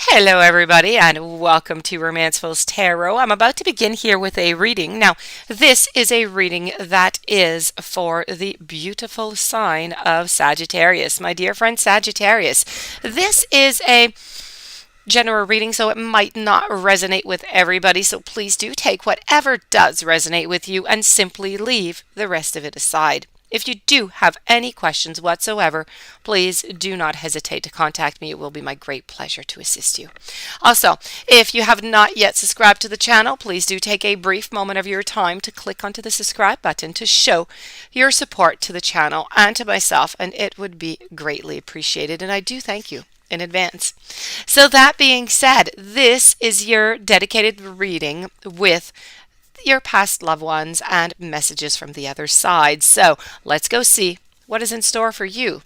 Hello, everybody, and welcome to Romancefull's Tarot. I'm about to begin here with a reading. Now, this is a reading that is for the beautiful sign of Sagittarius. My dear friend Sagittarius, this is a general reading, so it might not resonate with everybody, so please do take whatever does resonate with you and simply leave the rest of it aside. If you do have any questions whatsoever, please do not hesitate to contact me. It will be my great pleasure to assist you. Also, if you have not yet subscribed to the channel, please do take a brief moment of your time to click onto the subscribe button to show your support to the channel and to myself, and it would be greatly appreciated, and I do thank you in advance. So that being said, this is your dedicated reading with your past loved ones and messages from the other side. So let's go see what is in store for you.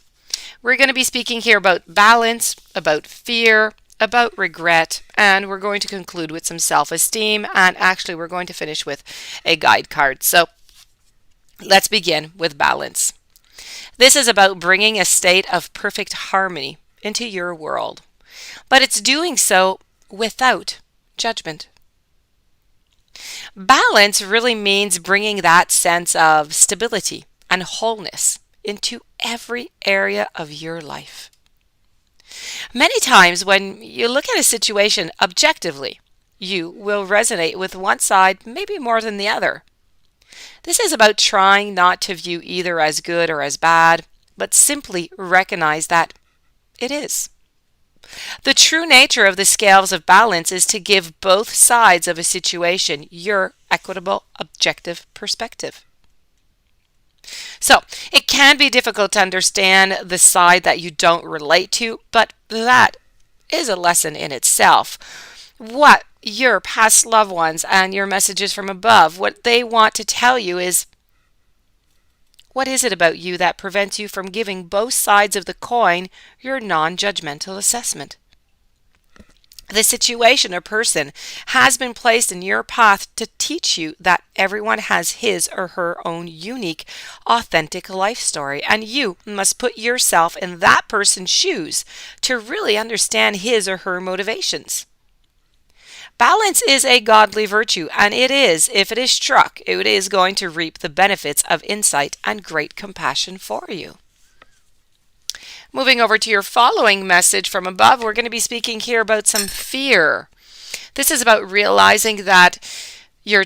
We're going to be speaking here about balance, about fear, about regret, and we're going to conclude with some self-esteem, and actually we're going to finish with a guide card. So let's begin with balance. This is about bringing a state of perfect harmony into your world, but it's doing so without judgment. Balance really means bringing that sense of stability and wholeness into every area of your life. Many times when you look at a situation objectively, you will resonate with one side maybe more than the other. This is about trying not to view either as good or as bad, but simply recognize that it is. The true nature of the scales of balance is to give both sides of a situation your equitable, objective perspective. So, it can be difficult to understand the side that you don't relate to, but that is a lesson in itself. What your past loved ones and your messages from above, what they want to tell you is, what is it about you that prevents you from giving both sides of the coin your non-judgmental assessment? The situation or person has been placed in your path to teach you that everyone has his or her own unique, authentic life story, and you must put yourself in that person's shoes to really understand his or her motivations. Balance is a godly virtue, and it is, if it is struck, it is going to reap the benefits of insight and great compassion for you. Moving over to your following message from above, we're going to be speaking here about some fear. This is about realizing that you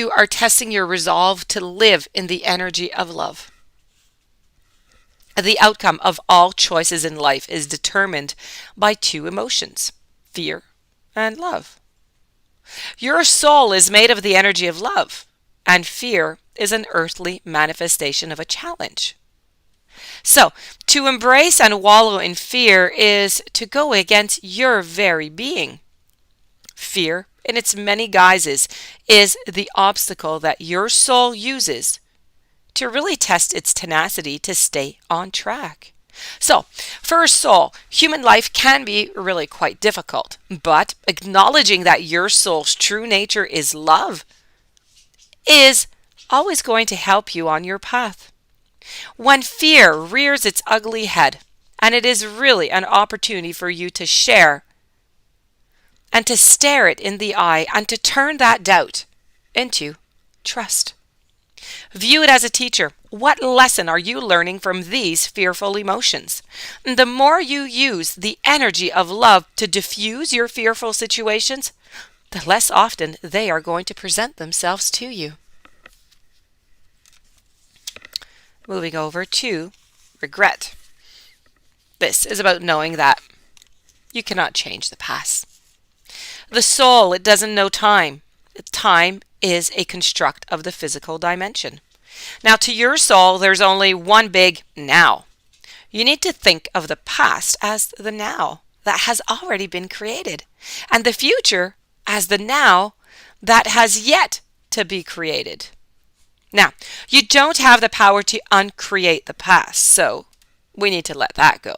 are testing your resolve to live in the energy of love. The outcome of all choices in life is determined by two emotions, fear and love. Your soul is made of the energy of love, and fear is an earthly manifestation of a challenge. So, to embrace and wallow in fear is to go against your very being. Fear, in its many guises, is the obstacle that your soul uses to really test its tenacity to stay on track. So, for a soul, human life can be really quite difficult, but acknowledging that your soul's true nature is love is always going to help you on your path. When fear rears its ugly head, and it is really an opportunity for you to share and to stare it in the eye and to turn that doubt into trust. View it as a teacher. What lesson are you learning from these fearful emotions? The more you use the energy of love to diffuse your fearful situations, the less often they are going to present themselves to you. Moving over to regret. This is about knowing that you cannot change the past. The soul, it doesn't know time. Time is a construct of the physical dimension. Now, to your soul, there's only one big now. You need to think of the past as the now that has already been created, and the future as the now that has yet to be created. Now, you don't have the power to uncreate the past, so we need to let that go.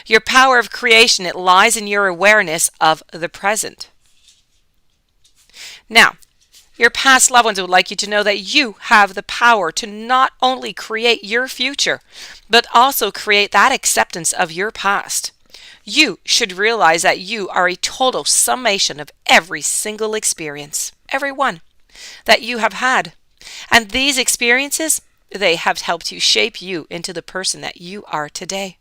Your power of creation, it lies in your awareness of the present. Now, your past loved ones would like you to know that you have the power to not only create your future, but also create that acceptance of your past. You should realize that you are a total summation of every single experience, every one that you have had. And these experiences, they have helped you shape you into the person that you are today.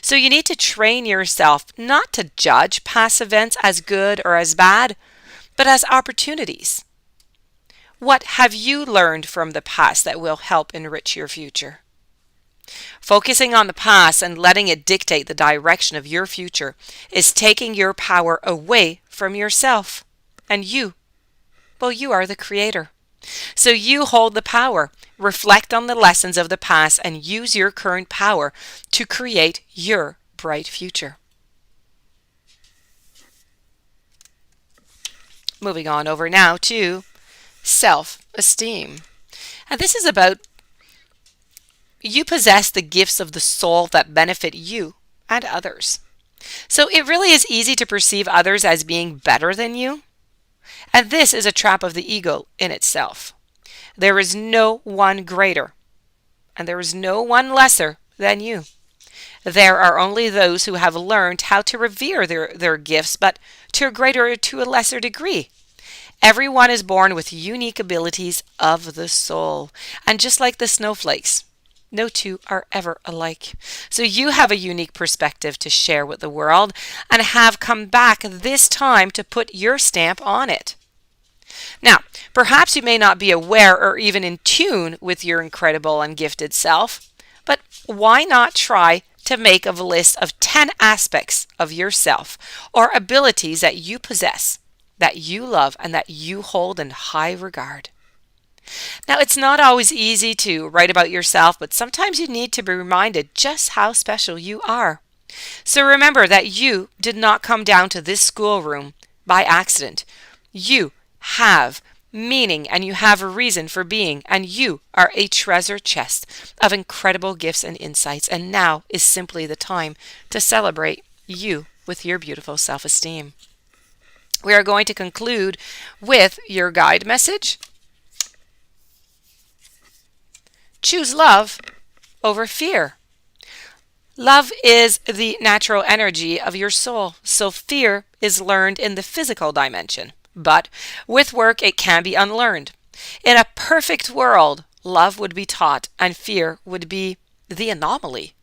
So you need to train yourself not to judge past events as good or as bad, but as opportunities. What have you learned from the past that will help enrich your future? Focusing on the past and letting it dictate the direction of your future is taking your power away from yourself. And you, well, you are the creator. So you hold the power. Reflect on the lessons of the past and use your current power to create your bright future. Moving on over now to self-esteem. And this is about you possess the gifts of the soul that benefit you and others. So it really is easy to perceive others as being better than you. And this is a trap of the ego in itself. There is no one greater, and there is no one lesser than you. There are only those who have learned how to revere their gifts, but to a greater or to a lesser degree. Everyone is born with unique abilities of the soul. And just like the snowflakes, no two are ever alike. So you have a unique perspective to share with the world and have come back this time to put your stamp on it. Now, perhaps you may not be aware or even in tune with your incredible and gifted self, but why not try to make a list of 10 aspects of yourself or abilities that you possess, that you love, and that you hold in high regard? Now, it's not always easy to write about yourself, but sometimes you need to be reminded just how special you are. So remember that you did not come down to this schoolroom by accident. You have meaning and you have a reason for being, and you are a treasure chest of incredible gifts and insights. And now is simply the time to celebrate you with your beautiful self-esteem. We are going to conclude with your guide message. Choose love over fear. Love is the natural energy of your soul, so fear is learned in the physical dimension. But with work, it can be unlearned. In a perfect world, love would be taught and fear would be the anomaly.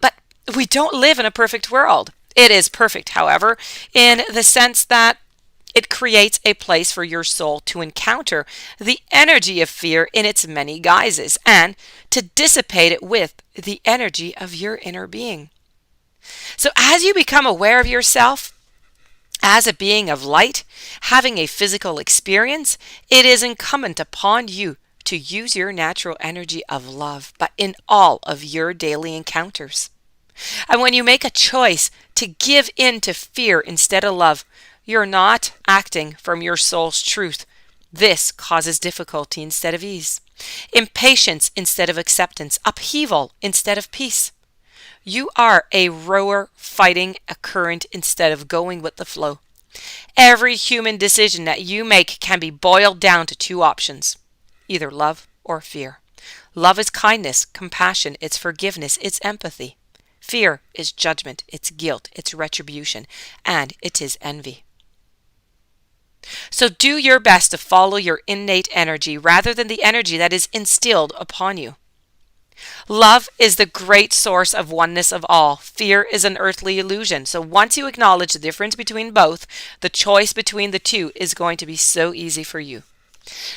But we don't live in a perfect world. It is perfect, however, in the sense that it creates a place for your soul to encounter the energy of fear in its many guises and to dissipate it with the energy of your inner being. So as you become aware of yourself as a being of light, having a physical experience, it is incumbent upon you to use your natural energy of love, but in all of your daily encounters. And when you make a choice to give in to fear instead of love, you're not acting from your soul's truth. This causes difficulty instead of ease, impatience instead of acceptance, upheaval instead of peace. You are a rower fighting a current instead of going with the flow. Every human decision that you make can be boiled down to two options, either love or fear. Love is kindness, compassion, it's forgiveness, it's empathy. Fear is judgment, it's guilt, it's retribution, and it is envy. So do your best to follow your innate energy rather than the energy that is instilled upon you. Love is the great source of oneness of all. Fear is an earthly illusion. So once you acknowledge the difference between both, the choice between the two is going to be so easy for you.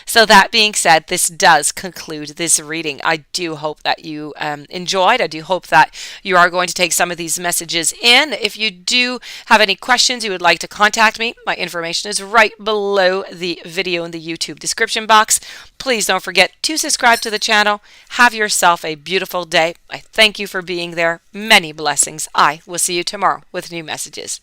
So that being said, this does conclude this reading. I do hope that you enjoyed. I do hope that you are going to take some of these messages in. If you do have any questions, you would like to contact me, my information is right below the video in the YouTube description box. Please don't forget to subscribe to the channel. Have yourself a beautiful day. I thank you for being there. Many blessings. I will see you tomorrow with new messages.